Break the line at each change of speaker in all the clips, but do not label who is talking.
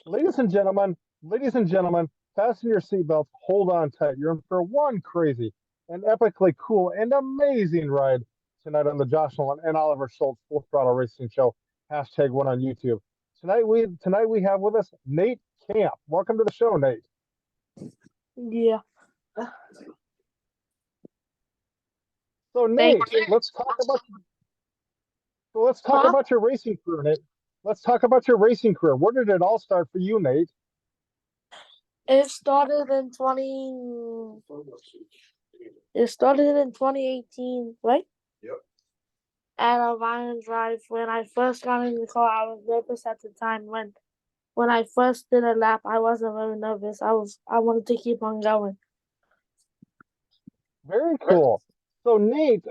ladies and gentlemen, fasten your seatbelts, hold on tight. You're in for one crazy and epically cool and amazing ride tonight on the Josh Nolan and Oliver Schultz Full Throttle Racing Show. Hashtag one on YouTube. Tonight we have with us Nate Camp. Welcome to the show, Nate.
Yeah.
So Nate, let's talk about your racing career, Nate. Let's talk about your racing career. Where did it all start for you, Nate?
It started in 2018, right?
Yep.
At a Lion Drive. When I first got in the car, I was nervous at the time. When I first did a lap, I wasn't very nervous. I wanted to keep on going.
Very cool. So Nate,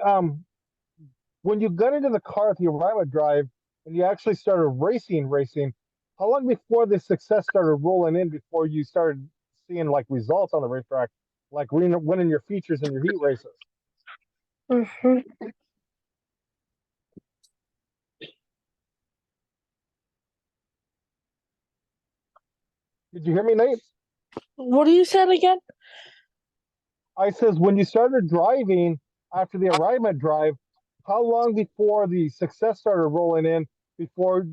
when you got into the car at the Arrival Drive and you actually started racing, how long before the success started rolling in before you started seeing like results on the racetrack, like winning your features in your heat races?
Mm-hmm.
Did you hear me, Nate?
What do you say again?
I says when you started driving after the Arrival Drive, how long before the success started rolling in before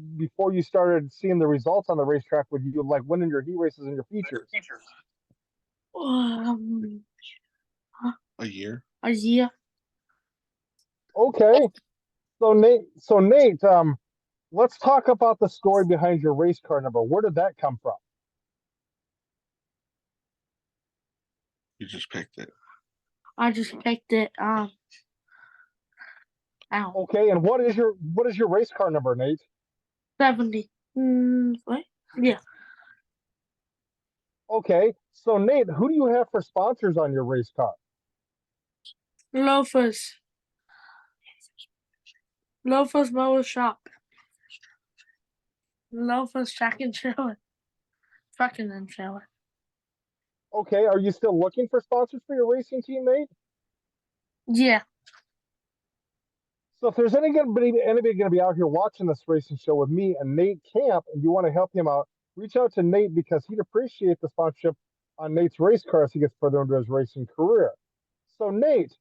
you started seeing the results on the racetrack with you like winning your heat races and your features?
A year.
A year.
Okay. So Nate, let's talk about the story behind your race car number. Where did that come from?
You just picked it.
I just picked it. Ow.
Okay, and what is your race car number, Nate?
70. What? Yeah.
Okay, so Nate, who do you have for sponsors on your race car?
Loafers Mower Shop. Loafers Track and Trailer. Trucking and Trailer.
Okay, are you still looking for sponsors for your racing team, Nate?
Yeah.
So if there's anybody going to be out here watching this racing show with me and Nate Camp, and you want to help him out, reach out to Nate because he'd appreciate the sponsorship on Nate's race car as he gets further into his racing career. So Nate,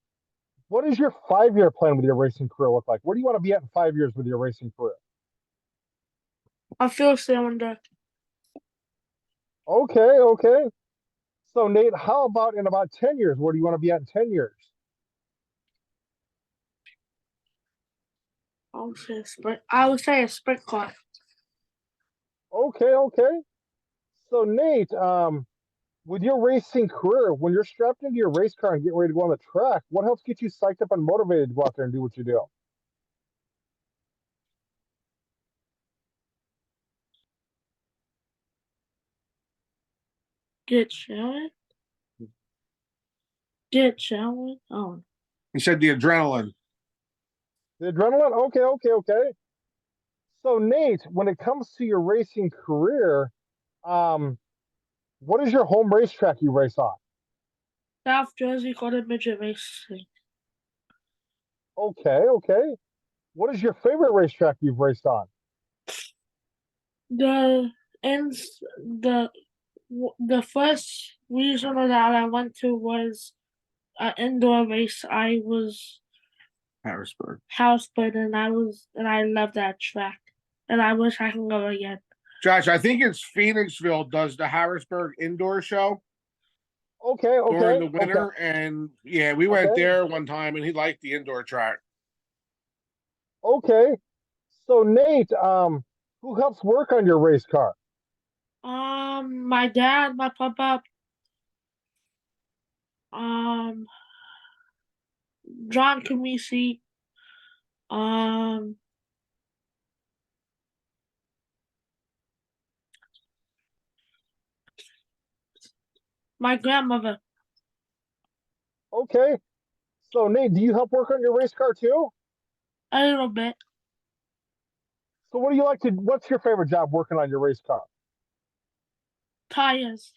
what does your 5-year plan with your racing career look like? Where do you want to be at in 5 years with your racing career?
I feel cylinder.
Okay. So Nate, how about in about 10 years? Where do you want to be at in 10 years?
I would say a sprint car.
Okay. So Nate, with your racing career, when you're strapped into your race car and get ready to go on the track, what helps get you psyched up and motivated to go out there and do what you do?
Get showing. Oh.
He said the adrenaline.
The adrenaline? Okay. So Nate, when it comes to your racing career, what is your home racetrack you race on?
South Jersey Golden Midget Racing.
Okay. What is your favorite racetrack you've raced on?
The first regional that I went to was an indoor race. I was
Harrisburg,
and I love that track, and I wish I could go again.
Josh, I think it's Phoenixville does the Harrisburg indoor show.
Okay.
During the winter, and yeah, we went there one time, and he liked the indoor track.
Okay. So Nate, who helps work on your race car?
My dad, my papa, John Kamisi, my grandmother.
Okay. So Nate, do you help work on your race car too?
A little bit.
So what's your favorite job working on your race car?
Tires.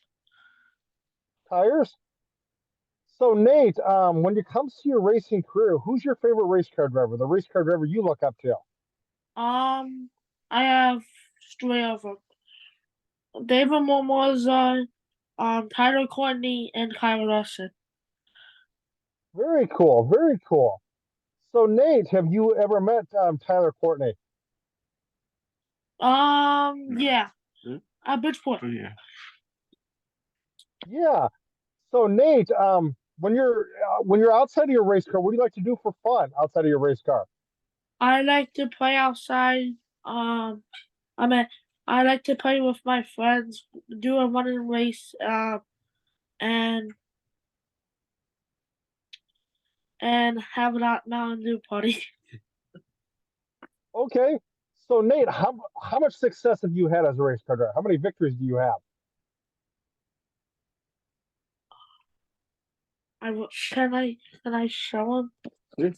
So Nate, when it comes to your racing career, who's your favorite race car driver? The race car driver you look up to?
I have three of them. David Momoa, Tyler Courtney, and Kyle Russell.
Very cool. Very cool. So Nate, have you ever met Tyler Courtney?
Yeah. At Bridgeport.
Oh, yeah.
Yeah. So Nate, when you're outside of your race car, what do you like to do for fun outside of your race car?
I like to play outside. I mean, I like to play with my friends, do a running race, and have a Mountain Dew party.
Okay. So Nate, how much success have you had as a race car driver? How many victories do you have?
Can I show him?
Yeah.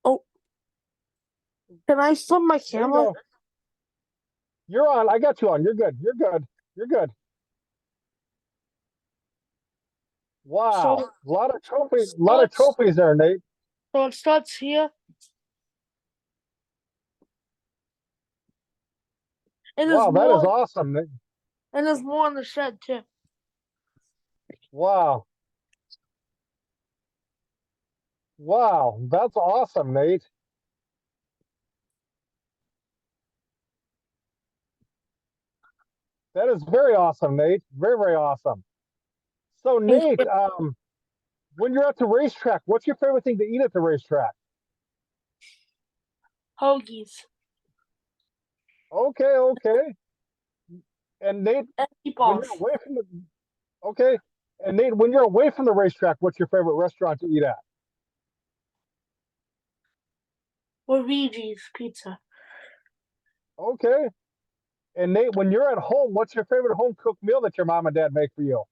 Oh, can I flip my
There you
camera?
go. You're on. I got you on. You're good. You're good. You're good. Wow.
So,
A lot of trophies. A lot of trophies there, Nate.
so it starts here. And there's
Wow, that is
more.
awesome, Nate.
And there's more in the shed too.
Wow. Wow, that's awesome, Nate. That is very awesome, Nate. Very, very awesome. So, Nate, when you're at the racetrack, what's your favorite thing to eat at the racetrack?
Hoagies
Okay, okay. And Nate,
and
when
meatballs.
you're away from the okay, and Nate, when you're away from the racetrack, what's your favorite restaurant to eat at?
Luigi's Pizza.
Okay. And Nate, when you're at home, what's your favorite home cooked meal that your mom and dad make for you?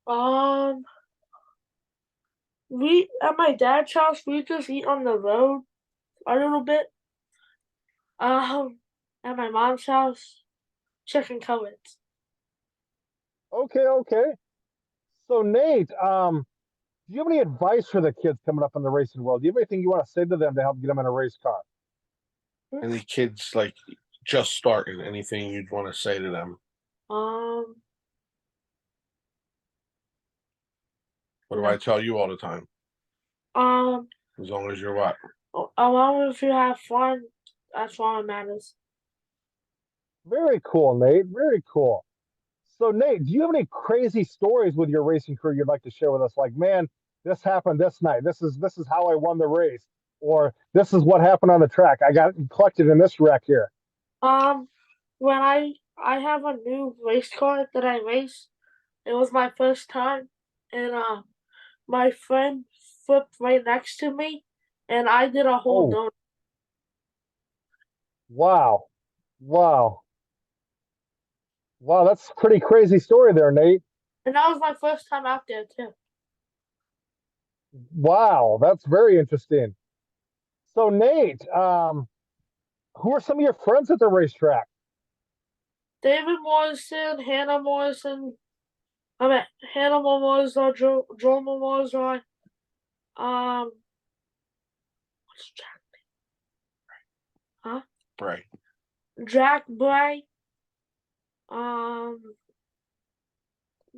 Um, we at my dad's house we just eat on the road a little bit. At my mom's house, chicken cutlets.
Okay, okay. So Nate, do you have any advice for the kids coming up in the racing world? Do you have anything you want to say to them to help get them in a race car?
Any kids like just starting, anything you'd want to say to them?
Um,
What do I tell you all the time?
um,
As long as you're what?
as long as you have fun, that's all that matters.
Very cool, Nate. Very cool. So Nate, do you have any crazy stories with your racing career you'd like to share with us? Like, man, this happened this night. This is how I won the race, or this is what happened on the track. I got collected in this wreck here.
Um, when I have a new race car that I race, it was my first time, and my friend flipped right next to me, and I did a whole
Oh,
donut.
wow, wow, wow. That's a pretty crazy story there, Nate.
And that was my first time out there too.
Wow, that's very interesting. So Nate, who are some of your friends at the racetrack?
David Morrison, Hannah Morrison, I mean Hannah Morrison, Joel Morrison, um, what's Jack? Huh?
Bray.
Jack Bray, um,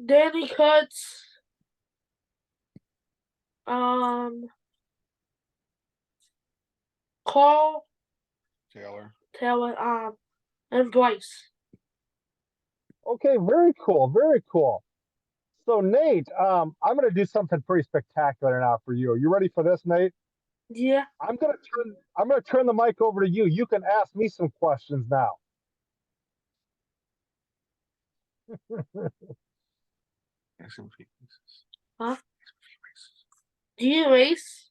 Danny Kutz, um, Carl
Taylor.
And Bryce.
Okay, very cool, very cool. So Nate, I'm going to do something pretty spectacular now for you. Are you ready for this, Nate?
Yeah.
I'm going to turn the mic over to you. You can ask me some questions now.
Huh? Do you race?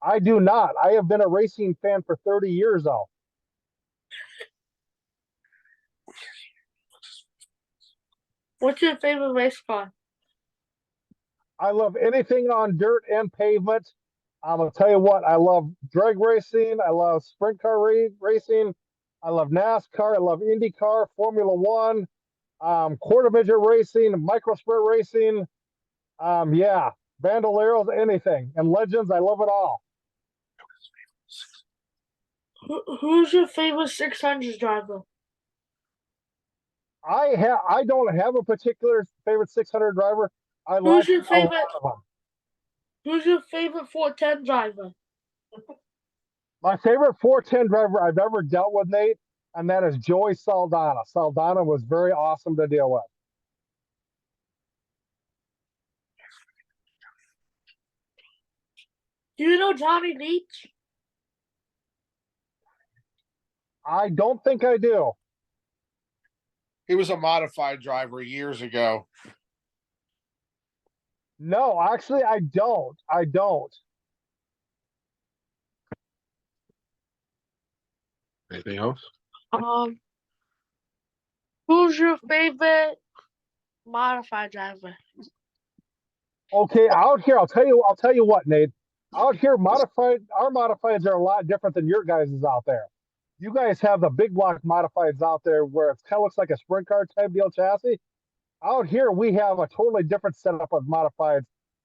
I do not. I have been a racing fan for 30 years now.
What's your favorite race car?
I love anything on dirt and pavement. I'm gonna tell you what, I love drag racing. I love sprint car racing. I love NASCAR. I love IndyCar, Formula One. quarter midget racing, micro sprint racing. Yeah, bandoleros, anything. And legends, I love it all.
Who's your favorite 600 driver?
I don't have a particular favorite 600 driver. I
Who's
like
your
a lot
favorite?
of them.
Who's your favorite 410 driver?
My favorite 410 driver I've ever dealt with, Nate, and that is Joey Saldana. Saldana was very awesome to deal with.
Do you know Johnny Leach?
I don't think I do.
He was a modified driver years ago.
No, actually, I don't. I don't.
Anything else?
Who's your favorite modified driver?
Okay, out here, I'll tell you what, Nate. Out here, our modifieds are a lot different than your guys' out there. You guys have the big block modifieds out there where it kind of looks like a sprint car type deal chassis. Out here, we have a totally different setup of modifieds.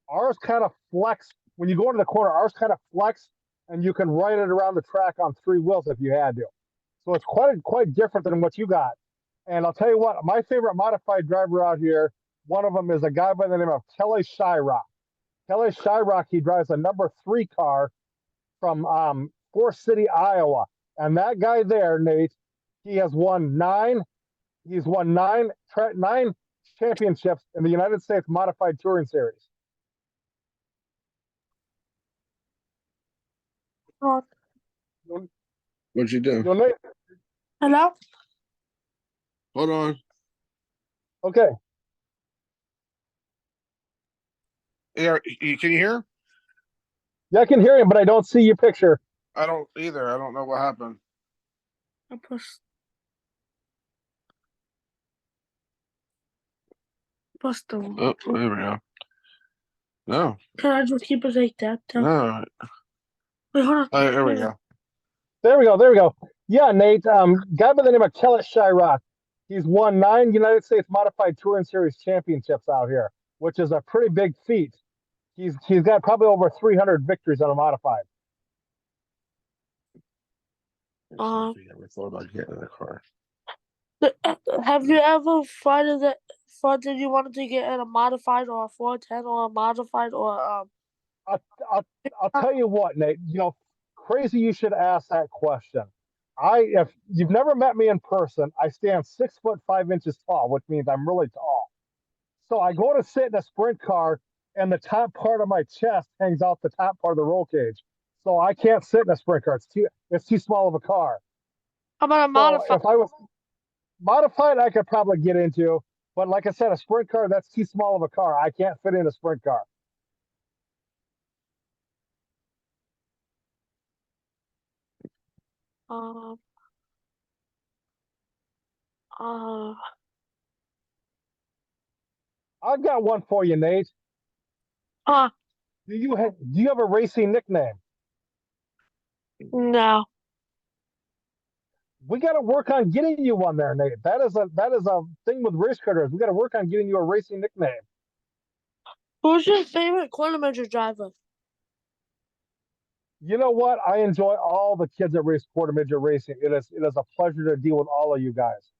Ours kind of flex when you go into the corner. Ours kind of flex, and you can ride it around the track on 3 wheels if you had to. So it's quite different than what you got. And I'll tell you what, my favorite modified driver out here, one of them is a guy by the name of Kelly Shyrock. Kelly Shyrock, he drives a number 3 car from Forest City, Iowa. And that guy there, Nate, he has won 9. He's won 9 championships in the United States Modified Touring Series.
What'd you do?
Nate?
Hello?
Hold on.
Okay.
Yeah, can you hear?
Yeah, I can hear him, but I don't see your picture.
I don't either. I don't know what happened.
Plus the.
Oh, there we go. No.
Can I just keep it like that?
No.
Wait, hold on.
There we go.
There we go. There we go. Yeah, Nate. Guy by the name of Kelly Shyrock. He's won 9 United States Modified Touring Series championships out here, which is a pretty big feat. He's got probably over 300 victories on a modified.
If you ever thought about getting in the car.
Have you ever thought that you wanted to get in a modified or a 410 or a modified or
I'll tell you what, Nate. You know, crazy you should ask that question. If you've never met me in person, I stand 6'5" tall, which means I'm really tall. So I go to sit in a sprint car, and the top part of my chest hangs out the top part of the roll cage. So I can't sit in a sprint car. It's too small of a car.
how about a modified?
So if I was modified, I could probably get into. But like I said, a sprint car, that's too small of a car. I can't fit in a sprint car.
Uh, uh,
I've got one for you, Nate.
uh,
Do you have a racing nickname?
no.
We got to work on getting you one there, Nate. That is a thing with race cars. We got to work on getting you a racing nickname.
Who's your favorite quarter midget driver?
You know what? I enjoy all the kids that race quarter midget racing. It is a pleasure to deal with all of you guys.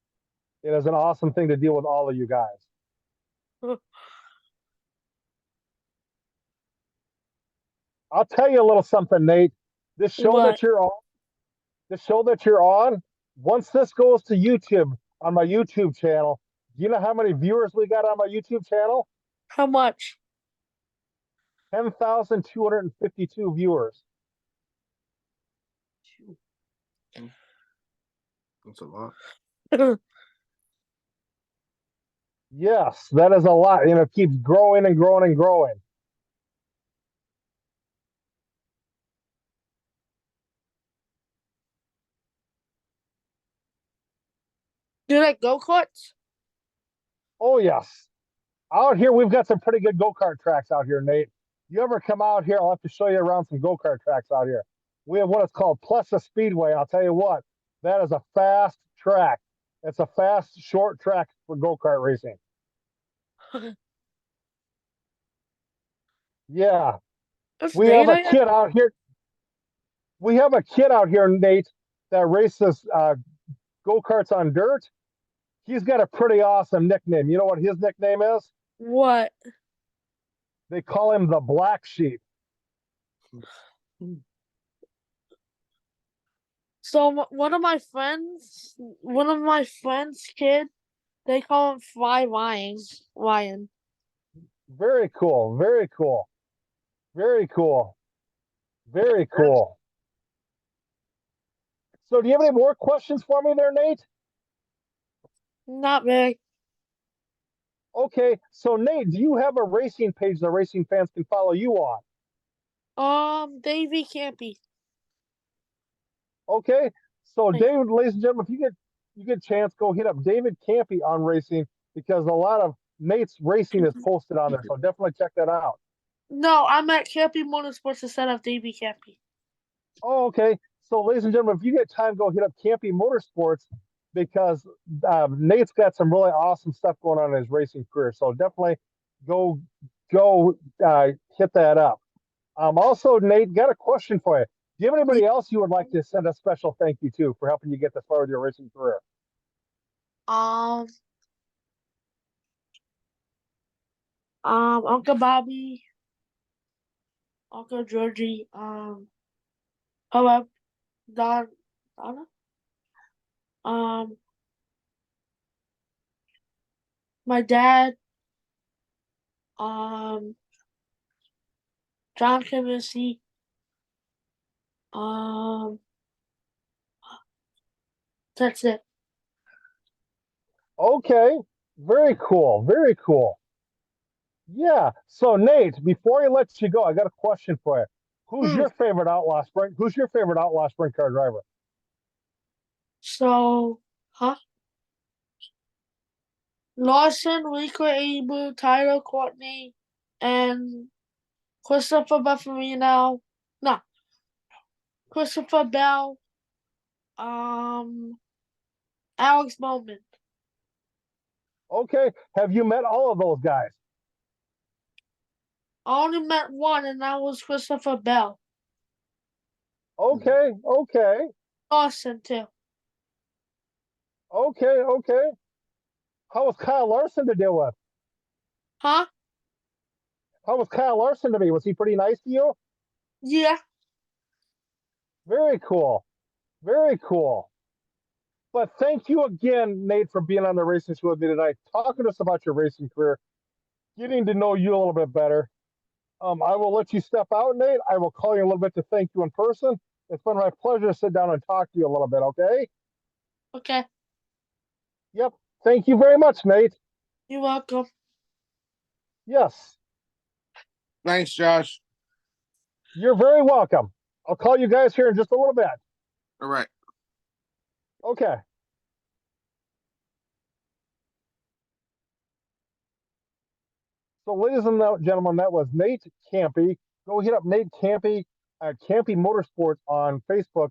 It is an awesome thing to deal with all of you guys. I'll tell you a little something, Nate. This show
What?
that you're on, once this goes to YouTube on my YouTube channel, do you know how many viewers we got on my YouTube channel?
How much?
10,252 viewers.
That's a lot.
Yes, that is a lot. You know, it keeps growing and growing and growing.
Do you like go-karts?
Oh, yes. Out here, we've got some pretty good go-kart tracks out here, Nate. You ever come out here, I'll have to show you around some go-kart tracks out here. We have what is called Plus a Speedway. I'll tell you what, that is a fast track. It's a fast, short track for go-kart racing. Yeah,
It's
we have
Nate
a
again?
kid out here. We have a kid out here, Nate, that races go-karts on dirt. He's got a pretty awesome nickname. You know what his nickname is?
What?
They call him the Black Sheep.
So one of my friends' kid, they call him Fly Ryan. Ryan.
Very cool. Very cool. Very cool. Very cool. So, do you have any more questions for me there, Nate?
Not very.
Okay. So, Nate, do you have a racing page the racing fans can follow you on?
Davey Campy.
Okay. So,
Thank-
David, ladies and gentlemen, if you get a chance, go hit up David Kampe on racing because a lot of Nate's racing is posted on there. So, definitely check that out.
No, I'm at Campy Motorsports instead of Davey Campy.
Oh, okay. So, ladies and gentlemen, if you get time, go hit up Kampe Motorsports because Nate's got some really awesome stuff going on in his racing career. So, definitely go hit that up. Also, Nate, got a question for you. Do you have anybody else you would like to send a special thank you to for helping you get this far with your racing career?
Um, Uncle Bobby, Uncle Georgie, hello, Donna, um, my dad, um, John Kaminsky, um, that's it.
Okay, very cool, very cool. Yeah. So, Nate, before I let you go, I got a question for you. Who's
Hmm.
your favorite outlaw sprint? Who's your favorite outlaw sprint car driver?
So, Lawson, Rico Abu, Tyler Courtney, and Christopher Bufferino. No, Christopher Bell, um, Alex Bowman.
Okay. Have you met all of those guys?
I only met one, and that was Christopher Bell.
Okay. Okay.
Lawson, too.
Okay. Okay. How was Kyle Larson to deal with?
Huh?
How was Kyle Larson to be? Was he pretty nice to you?
Yeah.
Very cool. Very cool. But thank you again, Nate, for being on the racing show with me tonight, talking to us about your racing career, getting to know you a little bit better. I will let you step out, Nate. I will call you a little bit to thank you in person. It's been my pleasure to sit down and talk to you a little bit, okay?
Okay.
Yep. Thank you very much, Nate.
You're welcome.
Yes.
Thanks, Josh.
You're very welcome. I'll call you guys here in just a little bit.
All right.
Okay. So, ladies and gentlemen, that was Nate Kampe. Go hit up Nate Kampe at Kampe Motorsports on Facebook,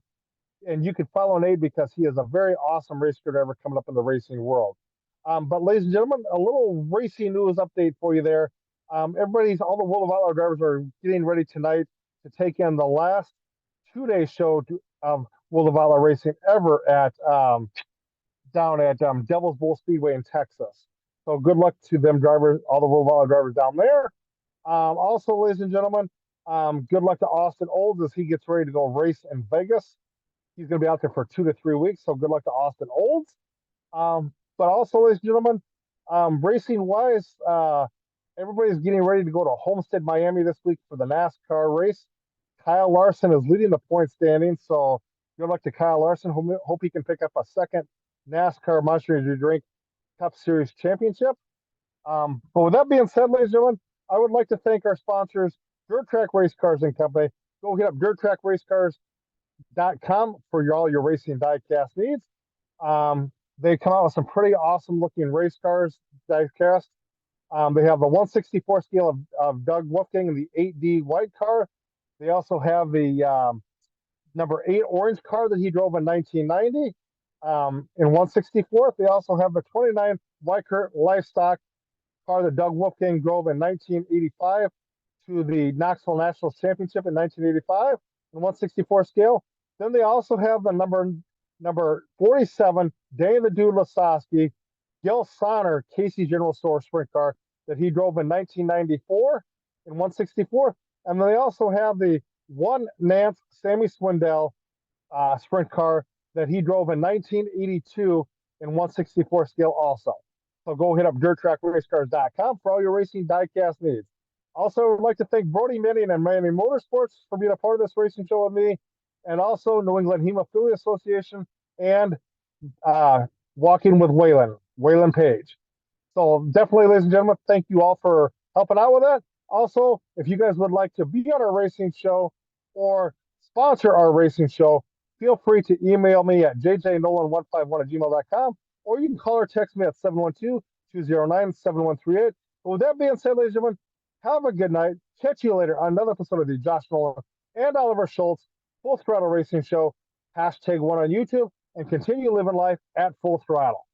and you can follow Nate because he is a very awesome race car driver coming up in the racing world. But, ladies and gentlemen, a little racing news update for you there. All the World of Outlaw drivers are getting ready tonight to take in the last 2-day show of World of Outlaw Racing ever at down at Devil's Bowl Speedway in Texas. So good luck to them drivers, all the World of Outlaw drivers down there. Also, ladies and gentlemen, good luck to Austin Olds as he gets ready to go race in Vegas. He's going to be out there for 2 to 3 weeks. So good luck to Austin Olds. But also, ladies and gentlemen, racing wise, everybody's getting ready to go to Homestead, Miami this week for the NASCAR race. Kyle Larson is leading the point standing. So good luck to Kyle Larson. Hope he can pick up a second NASCAR Monster Energy Drink Cup Series championship. But with that being said, ladies and gentlemen, I would like to thank our sponsors, Dirt Track Race Cars and Company. Go hit up dirttrackracecars.com for all your racing diecast needs. They come out with some pretty awesome looking race cars diecast. They have the 164 scale of Doug Wolfgang and the 8D white car. They also have the number 8 orange car that he drove in 1990. In 164th, they also have the 29th Weichert Livestock car that Doug Wolfgang drove in 1985 to the Knoxville Nationals Championship in 1985 in 164 scale. Then they also have the number 47 Danny the Dude Lasowski Gil Sonner Casey General Store sprint car that he drove in 1994 in 164. And then they also have the one Nance Sammy Swindell sprint car that he drove in 1982 in 164 scale also. So go hit up dirttrackracecars.com for all your racing diecast needs. Also, I would like to thank Brody Manning and Miami Motorsports for being a part of this racing show with me, and also New England Hemophilia Association and Walking with Waylon Page. So definitely, ladies and gentlemen, thank you all for helping out with that. Also, if you guys would like to be on our racing show or sponsor our racing show, feel free to email me at jjnolan151@gmail.com, or you can call or text me at 712-209-7138. But with that being said, ladies and gentlemen, have a good night. Catch you later on another episode of the Josh Nolan and Oliver Schultz Full Throttle Racing Show. #1 on YouTube, and continue living life at full throttle.